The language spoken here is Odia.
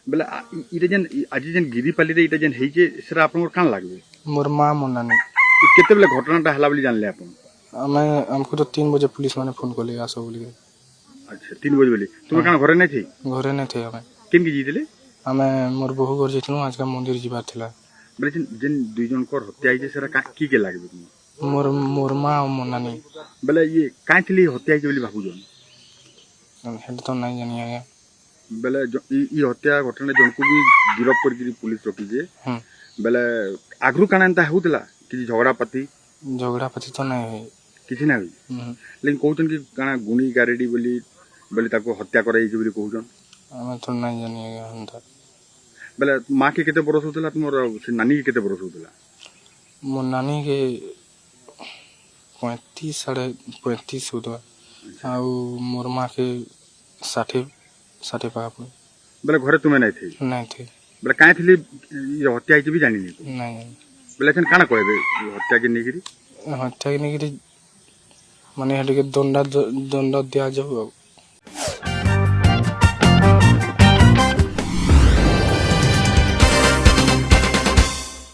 ବେଲେ ଇଟା ଯେନ୍ ଆଜି ଯେନ୍ ଗିରିପାଲିରେ ଇଟା ଯେନ୍ ହେଇଛେ ସେଟା ଆପଣଙ୍କର କାଣା ଲାଗବେ? मोर माँ मोर नानी। କେତେବେଳେ ଘଟଣାଟା ହେଲା ବୋଲି ଜାଣିଲେ ଆପଣ? आमे हमको तो 3 बजे पुलिस माने फोन कले आसो बोली। ଆଚ୍ଛା 3 ବଜେ ବୋଲି ତୁମେ କାଣା ଘରେ ନାଇଁ ଥାଇ? घरे नहीं थे हमें। କେନ୍କି ଯାଇଥିଲେ? आमे मोर बहु घर जाइथिलु आज का मंदिर जिबार थिला। ବେଲେ ଯେନ୍ ଦୁଇ ଜଣଙ୍କର ହତ୍ୟା ହେଇଛେ ସେଟା କିଏ ଲାଗବେ ତୁମକୁ? मोर मोर माँ और मोर नानी। ବେଲେ ଇଏ କାଇଁ ଥିଲି ହତ୍ୟା ହେଇଛେ ବୋଲି ଭାବୁଛନ୍? हेड तो नहीं जानी आगे। ବେଲେ ଇ ହତ୍ୟା ଘଟଣା ଜଣକୁ ବି ଗିରଫ କରିକିରି ପୁଲିସ ରଖିଛେ। ବେଲେ ଆଗରୁ କାଣା ଏନ୍ତା ହଉଥିଲା କିଛି ଝଗଡ଼ା ପାତି? झगड़ा पति तो नहीं है। କିଛି ନା ଲେକିन କହୁଛନ୍ କି କାଣା ଗୁଣି ଗାରେଡି ବୋଲି ବେଲେ ତାକୁ ହତ୍ୟା କରାଯାଇଛି ବୋଲି କହୁଛନ୍। हमें तो नहीं जानी आगे हम तो। ବେଲେ ମାଆ କେ କେତେ ବରଷ ହଉଥିଲା ତୁମର ସେ ନାନୀ କେ କେତେ ବରଷ ହଉଥିଲା? मोर नानी के 35 साढ़े 35 होता। आउ मोर माँ के 60 पापा ବେଲେ ଘରେ ତୁମେ ନାଇଁ ଥାଇ? नहीं थे। ବେଲେ କାଇଁ ଥିଲି ହତ୍ୟା ହେଇଛି ବି ଜାଣିନି ତୁ? नहीं ବେଲେ ଏଛେନ୍ କାଣା କହିବେ ହତ୍ୟା କେ ନେଇକିରି? हत्या नहीं माने हेड के दंड दिया जाऊ।